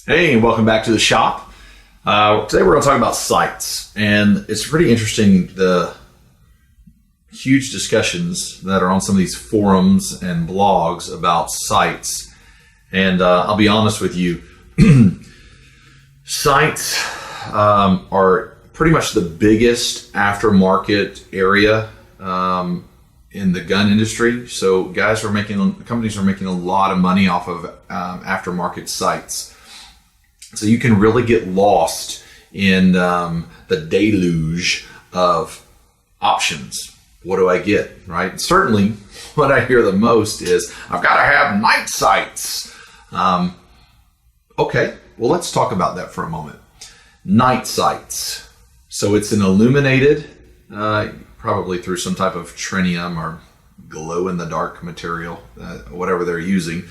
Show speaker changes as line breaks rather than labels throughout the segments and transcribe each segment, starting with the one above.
Hey, welcome back to the shop. Today we're going to talk about sights, and it's pretty interesting the huge discussions that are on some of these forums and blogs about sights. And I'll be honest with you, sights are pretty much the biggest aftermarket area in the gun industry. So companies are making a lot of money off of aftermarket sights. So you can really get lost in the deluge of options. What do I get, right? Certainly, what I hear the most is, I've got to have night sights. Okay, well, let's talk about that for a moment. Night sights. So it's an illuminated, probably through some type of trinium or glow-in-the-dark material, whatever they're using.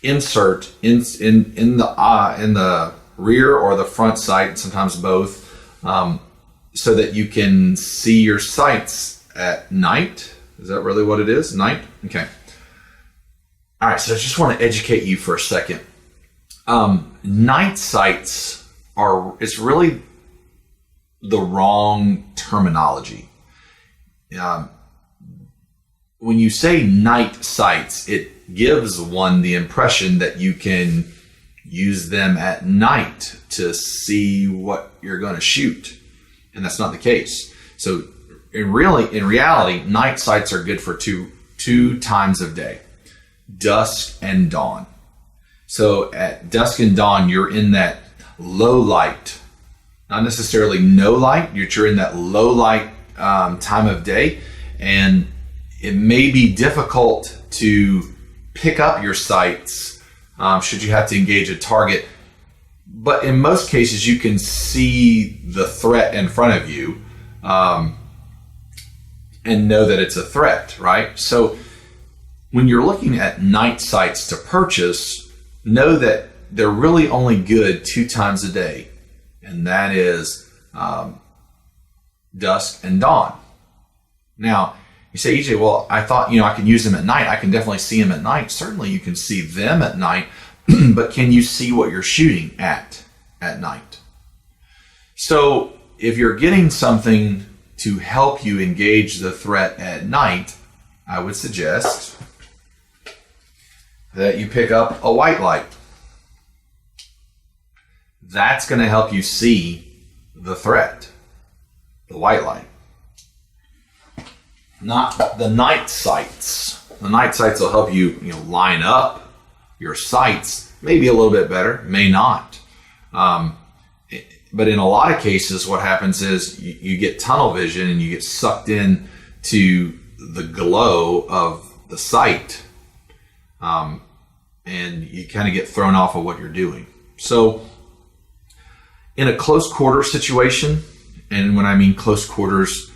Insert in the rear or the front sight, sometimes both, so that you can see your sights at night. Is that really what it is? Night? Okay. All right, so I just want to educate you for a second. Night sights it's really the wrong terminology. When you say night sights, it gives one the impression that you can use them at night to see what you're going to shoot. And that's not the case. So in reality, night sights are good for two times of day, dusk and dawn. So at dusk and dawn, you're in that low light, not necessarily no light, you're in that low light time of day. And it may be difficult to pick up your sights should you have to engage a target. But in most cases, you can see the threat in front of you and know that it's a threat, right? So when you're looking at night sights to purchase, know that they're really only good 2 times a day, and that is dusk and dawn. Now, you say, EJ, well, I thought, I can use them at night. I can definitely see them at night. Certainly you can see them at night, but can you see what you're shooting at night? So if you're getting something to help you engage the threat at night, I would suggest that you pick up a white light. That's going to help you see the threat, the white light. Not the night sights. The night sights will help you, line up your sights, maybe a little bit better, may not. But in a lot of cases, what happens is you get tunnel vision and you get sucked in to the glow of the sight, and you kind of get thrown off of what you're doing. So in a close quarter situation, and when I mean close quarters,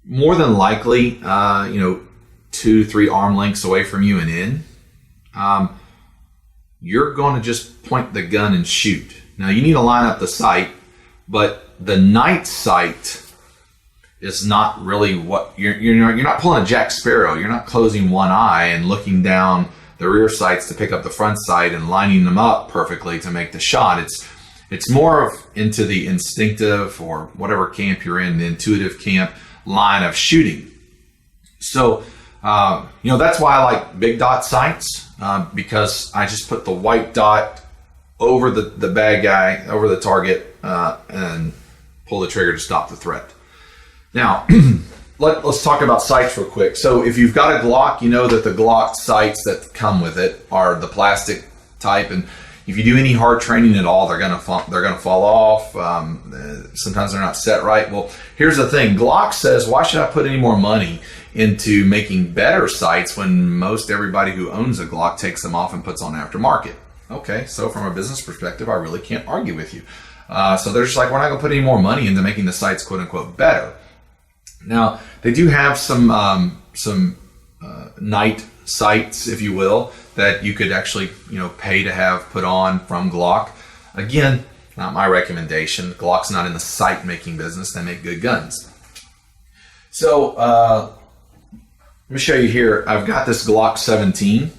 more than likely, 2-3 arm lengths away from you and in, you're going to just point the gun and shoot. Now, you need to line up the sight, but the night sight is not really what you're not pulling a Jack Sparrow. You're not closing one eye and looking down the rear sights to pick up the front sight and lining them up perfectly to make the shot. It's more of into the instinctive, or whatever camp you're in, the intuitive camp line of shooting. So, that's why I like big dot sights, because I just put the white dot over the bad guy, over the target, and pull the trigger to stop the threat. Now, let's talk about sights real quick. So if you've got a Glock, you know that the Glock sights that come with it are the plastic type, and if you do any hard training at all, they're gonna fall off. Sometimes they're not set right. Well, here's the thing. Glock says, why should I put any more money into making better sights when most everybody who owns a Glock takes them off and puts on aftermarket? Okay, so from a business perspective, I really can't argue with you. So they're just like, we're not gonna put any more money into making the sights quote unquote better. Now, they do have some night sights, if you will, that you could actually, pay to have put on from Glock. Again, not my recommendation. Glock's not in the sight making business. They make good guns. So let me show you here. I've got this Glock 17,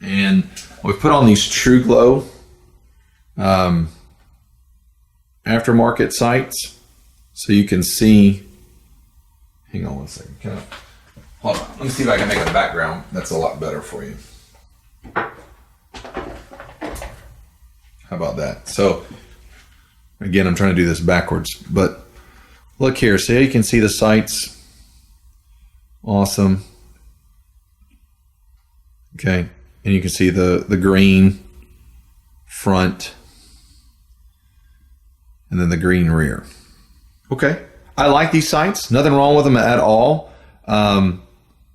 and we've put on these True Glow aftermarket sights, so you can see. Hang on one second. Hold on. Let me see if I can make a background that's a lot better for you. How about that? So, again, I'm trying to do this backwards, but look here. See how you can see the sights? Awesome. Okay. And you can see the green front and then the green rear. Okay. I like these sights. Nothing wrong with them at all.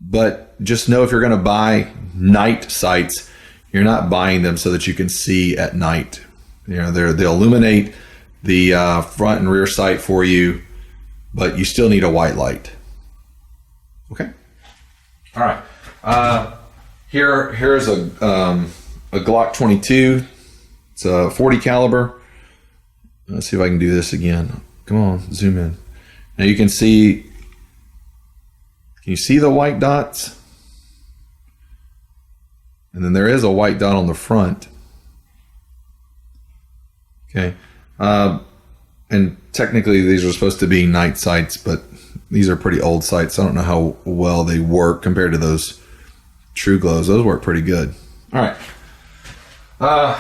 But just know if you're going to buy night sights, you're not buying them so that you can see at night. You know, they'll illuminate the front and rear sight for you, but you still need a white light. Okay. All right. Here's a Glock 22. It's a 40 caliber. Let's see if I can do this again. Come on, zoom in. Now you can see. Can you see the white dots? And then there is a white dot on the front. Okay. And technically these are supposed to be night sights, but these are pretty old sights. I don't know how well they work compared to those True Glows. Those work pretty good. All right.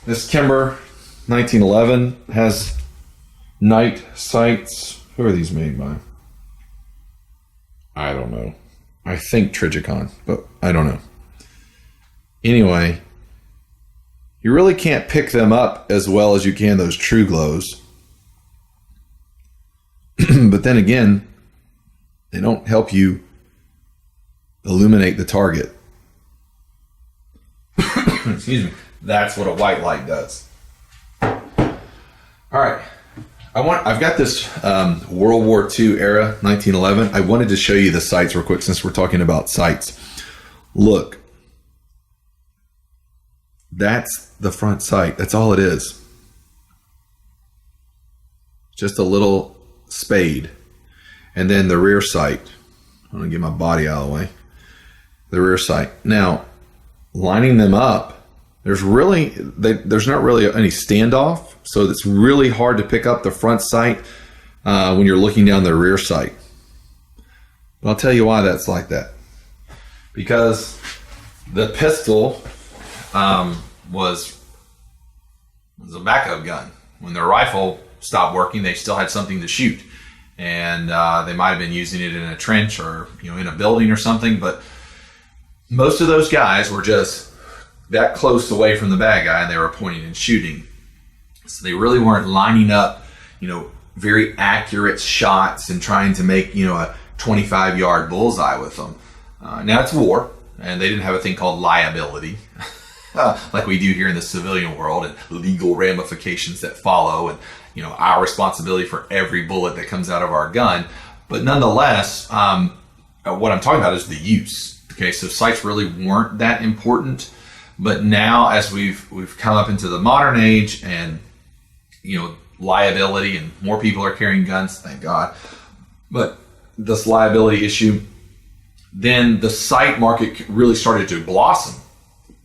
This Kimber 1911 has night sights. Who are these made by? I don't know. I think Trigicon, but I don't know. Anyway, you really can't pick them up as well as you can those True Glows. But then again, they don't help you illuminate the target. Excuse me. That's what a white light does. All right. I've got this World War II era 1911. I wanted to show you the sights real quick since we're talking about sights. Look. That's the front sight. That's all it is. Just a little spade. And then the rear sight. I'm going to get my body out of the way. The rear sight. Now, lining them up, there's not really any standoff, so it's really hard to pick up the front sight when you're looking down the rear sight. But I'll tell you why that's like that. Because the pistol was a backup gun. When their rifle stopped working, they still had something to shoot, and they might have been using it in a trench or in a building or something. But most of those guys were just that close away from the bad guy, and they were pointing and shooting. So they really weren't lining up, very accurate shots and trying to make a 25-yard bullseye with them. Now it's war, and they didn't have a thing called liability. Like we do here in the civilian world, and legal ramifications that follow, and our responsibility for every bullet that comes out of our gun. But nonetheless, what I'm talking about is the use. Okay, so sights really weren't that important, but now as we've come up into the modern age, and liability, and more people are carrying guns, thank God. But this liability issue, then the sight market really started to blossom.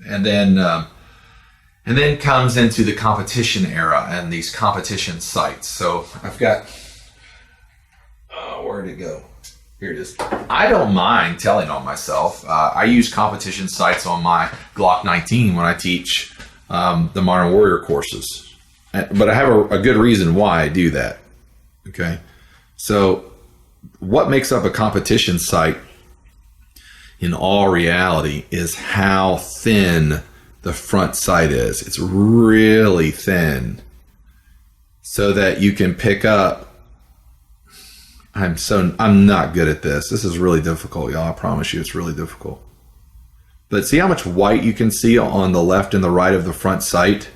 And then comes into the competition era and these competition sights. So I've got, where'd it go? Here it is. I don't mind telling on myself. I use competition sights on my Glock 19 when I teach the Modern Warrior courses. But I have a good reason why I do that. Okay. So what makes up a competition sight in all reality is how thin the front sight is. It's really thin, so that you can pick up. I'm not good at this. This is really difficult, y'all. I promise you, it's really difficult. But see how much white you can see on the left and the right of the front sight?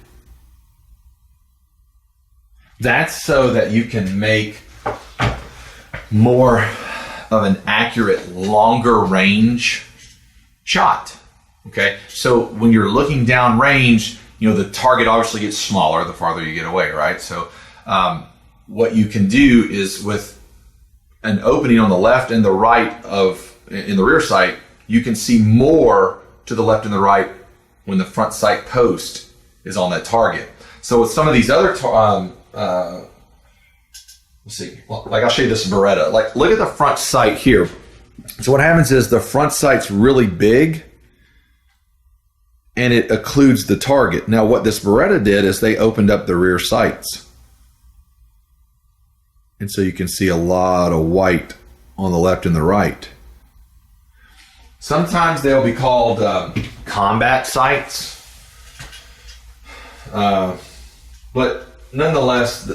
That's so that you can make more of an accurate, longer range shot. Okay, so when you're looking down range, the target obviously gets smaller the farther you get away, right? So what you can do is, with an opening on the left and the right in the rear sight, you can see more to the left and the right when the front sight post is on that target. So with some of these other, let's see, like I'll show you this Beretta. Like, look at the front sight here. So what happens is the front sight's really big and it occludes the target. Now what this Beretta did is they opened up the rear sights. And so you can see a lot of white on the left and the right. Sometimes they'll be called combat sights. But nonetheless,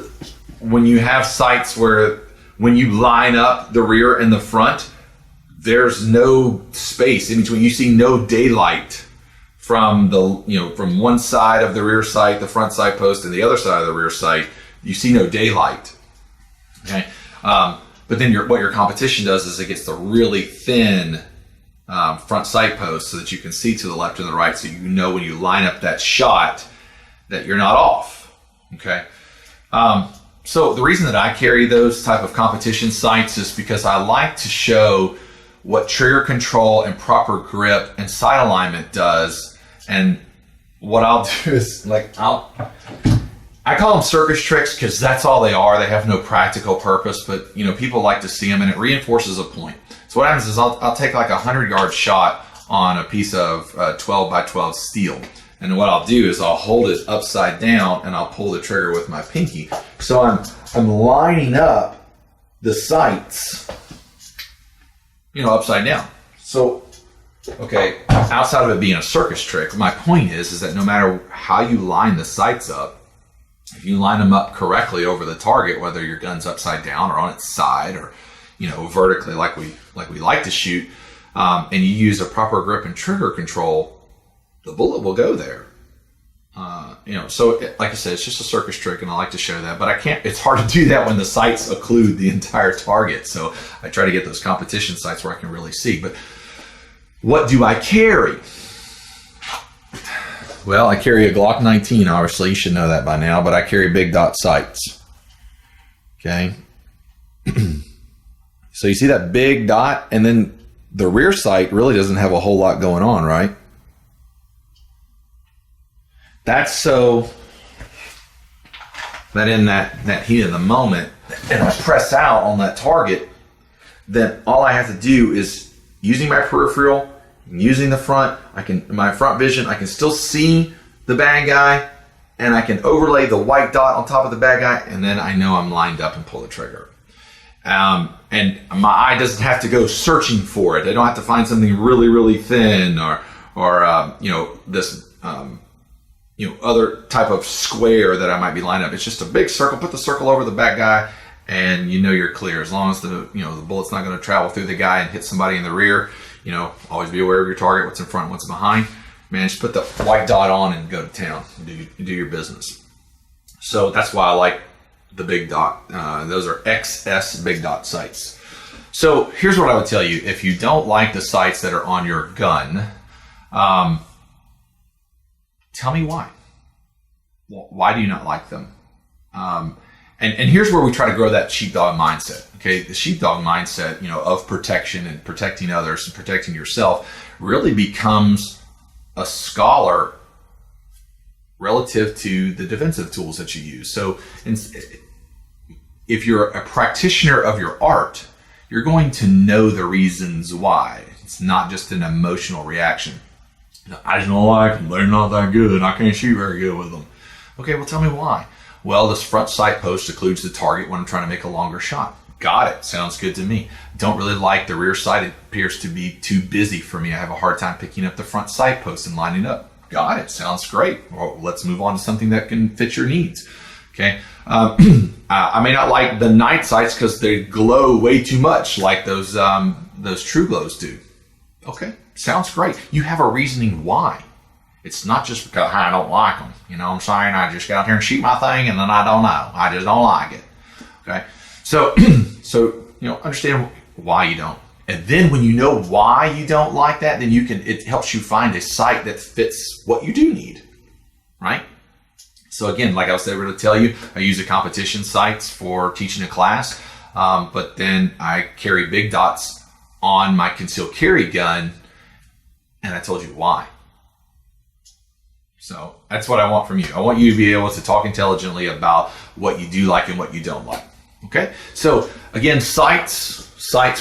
when you have sights where when you line up the rear and the front, there's no space in between. You see no daylight from from one side of the rear sight, the front sight post, and the other side of the rear sight. You see no daylight. Okay, but then what your competition does is it gets the really thin front sight post so that you can see to the left and the right, so you know when you line up that shot that you're not off. Okay, so the reason that I carry those type of competition sights is because I like to show what trigger control and proper grip and sight alignment does. And what I'll do is, like, I call them circus tricks because that's all they are. They have no practical purpose, but people like to see them, and it reinforces a point. So what happens is I'll take like a 100-yard shot on a piece of 12 by 12 steel. And what I'll do is I'll hold it upside down and I'll pull the trigger with my pinky. So I'm lining up the sights, upside down. So, okay, outside of it being a circus trick, my point is that no matter how you line the sights up, if you line them up correctly over the target, whether your gun's upside down or on its side or, vertically like we like to shoot, and you use a proper grip and trigger control, the bullet will go there. So like I said, it's just a circus trick, and I like to show that, but it's hard to do that when the sights occlude the entire target. So I try to get those competition sights where I can really see. But what do I carry? Well, I carry a Glock 19, obviously, you should know that by now, but I carry big dot sights. Okay. So you see that big dot, and then the rear sight really doesn't have a whole lot going on, right? That's so that in that heat of the moment, and I press out on that target, then all I have to do is, using my peripheral, using the front, my front vision, I can still see the bad guy, and I can overlay the white dot on top of the bad guy, and then I know I'm lined up and pull the trigger. And my eye doesn't have to go searching for it. I don't have to find something really, really thin or this other type of square that I might be lined up. It's just a big circle. Put the circle over the bad guy, and you're clear. As long as the bullet's not going to travel through the guy and hit somebody in the rear. Always be aware of your target, what's in front, what's behind. Man, just put the white dot on and go to town. Do your business. So that's why I like the big dot. Those are XS big dot sights. So here's what I would tell you. If you don't like the sights that are on your gun, tell me why. Well, why do you not like them? And here's where we try to grow that sheepdog mindset. Okay, the sheepdog mindset, of protection and protecting others and protecting yourself really becomes a scholar relative to the defensive tools that you use. So if you're a practitioner of your art, you're going to know the reasons why. It's not just an emotional reaction. I just don't like them. They're not that good. I can't shoot very good with them. Okay, well, tell me why. Well, this front sight post occludes the target when I'm trying to make a longer shot. Got it. Sounds good to me. Don't really like the rear sight. It appears to be too busy for me. I have a hard time picking up the front sight post and lining up. Got it. Sounds great. Well, let's move on to something that can fit your needs. Okay. I may not like the night sights because they glow way too much, like those True Glows do. Okay. Sounds great. You have a reasoning why. It's not just because I don't like them. You know what I'm saying? I just get out here and shoot my thing, and then I don't know. I just don't like it. Okay. So understand why you don't. And then when you know why you don't like that, then it helps you find a sight that fits what you do need. Right? So again, like I was able to tell you, I use the competition sights for teaching a class, but then I carry big dots on my concealed carry gun. and I told you why. So that's what I want from you. I want you to be able to talk intelligently about what you do like and what you don't like. Okay? So again, sights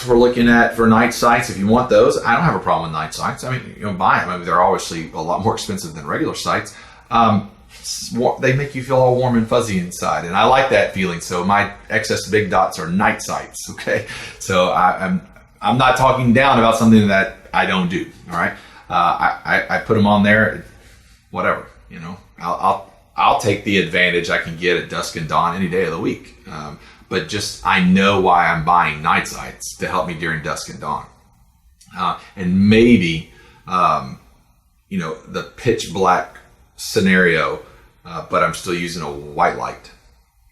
we're looking at for night sights. If you want those, I don't have a problem with night sights. I mean, buy them. I mean, they're obviously a lot more expensive than regular sights. They make you feel all warm and fuzzy inside, and I like that feeling. So my XS Big Dots are night sights. Okay? So I'm not talking down about something that I don't do. All right? I put them on there. Whatever, I'll take the advantage I can get at dusk and dawn any day of the week. But just, I know why I'm buying night sights to help me during dusk and dawn. And maybe, the pitch black scenario, but I'm still using a white light.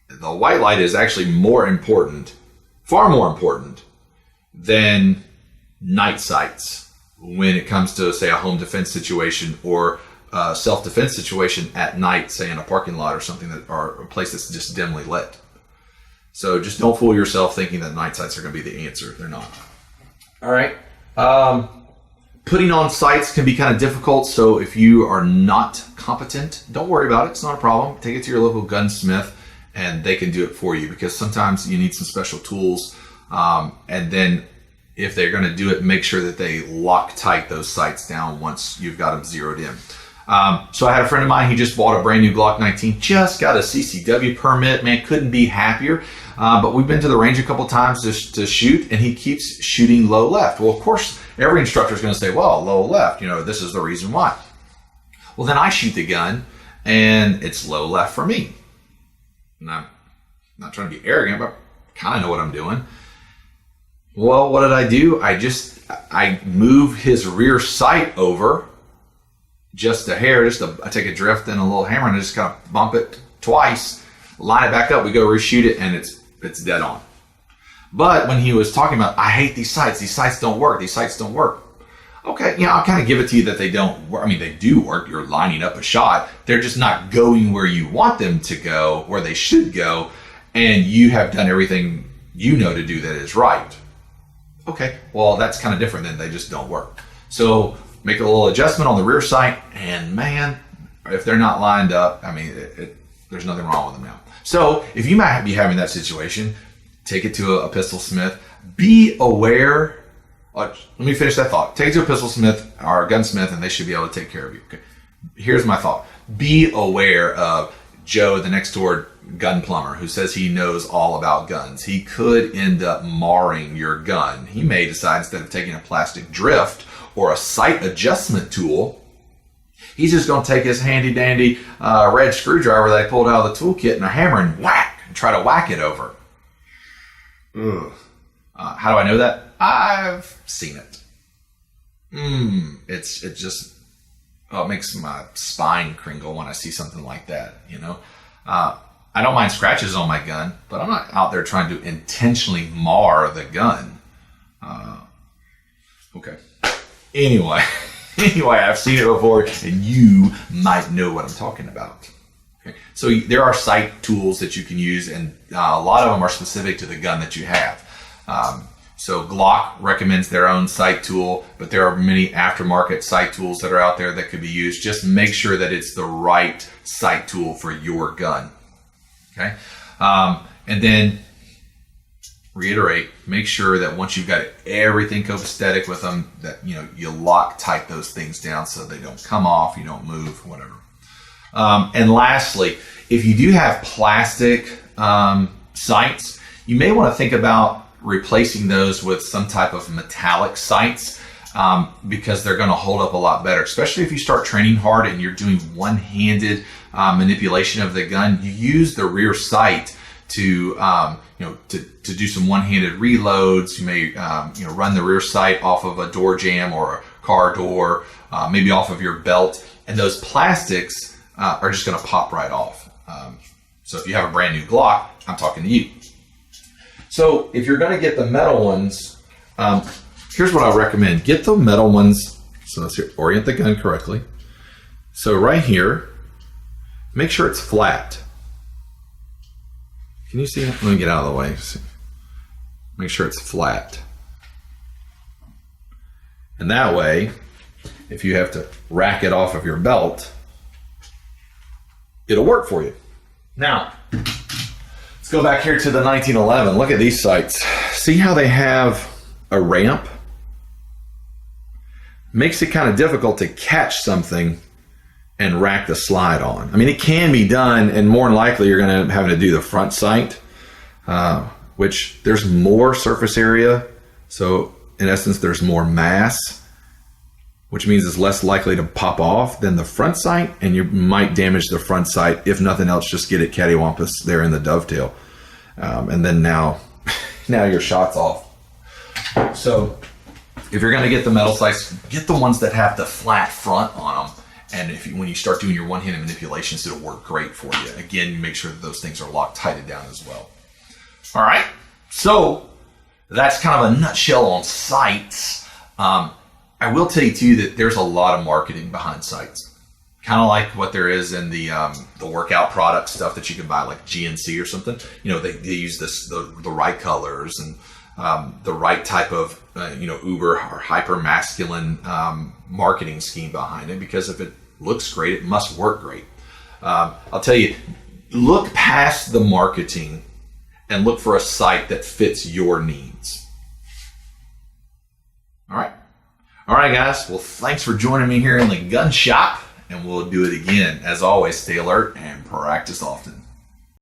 The white light is actually more important, far more important than night sights when it comes to, say, a home defense situation or self-defense situation at night, say in a parking lot or something or a place that's just dimly lit. So just don't fool yourself thinking that night sights are going to be the answer. They're not. All right. Putting on sights can be kind of difficult. So if you are not competent, don't worry about it. It's not a problem. Take it to your local gunsmith and they can do it for you, because sometimes you need some special tools. And then if they're going to do it, make sure that they lock tight those sights down once you've got them zeroed in. So I had a friend of mine, he just bought a brand new Glock 19, just got a CCW permit, man, couldn't be happier. But we've been to the range a couple times to shoot, and he keeps shooting low left. Well, of course, every instructor is going to say, well, low left, this is the reason why. Well, then I shoot the gun, and it's low left for me. And I'm not trying to be arrogant, but I kind of know what I'm doing. Well, what did I do? I move his rear sight over just a hair, I take a drift and a little hammer and I just kind of bump it twice, line it back up, we go reshoot it, and it's dead on. But when he was talking about, I hate these sights don't work, okay, I'll kind of give it to you that they don't work. I mean, they do work. You're lining up a shot. They're just not going where you want them to go, where they should go, and you have done everything to do that is right. Okay, well, that's kind of different than they just don't work. So make a little adjustment on the rear sight, and man, if they're not lined up, I mean, there's nothing wrong with them now. So if you might be having that situation, take it to a pistol smith. Be aware. Let me finish that thought. Take it to a pistol smith or a gunsmith, and they should be able to take care of you. Okay. Here's my thought. Be aware of Joe, the next door gun plumber, who says he knows all about guns. He could end up marring your gun. He may decide, instead of taking a plastic drift or a sight adjustment tool, he's just going to take his handy dandy red screwdriver that I pulled out of the toolkit and a hammer and try to whack it over. Ugh. How do I know that? I've seen it. It makes my spine cringle when I see something like that. I don't mind scratches on my gun, but I'm not out there trying to intentionally mar the gun. Okay. Anyway, I've seen it before, and you might know what I'm talking about. Okay. So there are sight tools that you can use, and a lot of them are specific to the gun that you have. So Glock recommends their own sight tool, but there are many aftermarket sight tools that are out there that could be used. Just make sure that it's the right sight tool for your gun. Okay. And then reiterate, make sure that once you've got everything copacetic with them, that you lock tight those things down so they don't come off, you don't move, whatever. And lastly, if you do have plastic sights, you may want to think about replacing those with some type of metallic sights, because they're going to hold up a lot better, especially if you start training hard and you're doing one-handed manipulation of the gun. You use the rear sight to do some one-handed reloads. You may run the rear sight off of a door jamb or a car door, maybe off of your belt, and those plastics are just going to pop right off. So if you have a brand new Glock, I'm talking to you. So if you're going to get the metal ones, here's what I recommend. Get the metal ones. So let's orient the gun correctly. So right here, make sure it's flat. Can you see it? Let me get out of the way. Make sure it's flat. And that way, if you have to rack it off of your belt, it'll work for you. Now, let's go back here to the 1911. Look at these sights. See how they have a ramp? Makes it kind of difficult to catch something and rack the slide on. I mean, it can be done, and more than likely you're going to have to do the front sight, which there's more surface area. So in essence, there's more mass, which means it's less likely to pop off than the front sight, and you might damage the front sight. If nothing else, just get it cattywampus there in the dovetail. And then now your shot's off. So if you're going to get the metal sights, get the ones that have the flat front on them. And when you start doing your one-handed manipulations, it'll work great for you. Again, you make sure that those things are locked, tighted down as well. All right, so that's kind of a nutshell on sights. I will tell you too that there's a lot of marketing behind sights. Kind of like what there is in the workout product stuff that you can buy, like GNC or something. You know, they use the right colors and the right type of uber or hyper masculine marketing scheme behind it, because if it looks great, it must work great. I'll tell you, look past the marketing and look for a sight that fits your needs. All right, guys. Well, thanks for joining me here in the gun shop, and we'll do it again. As always, stay alert and practice often.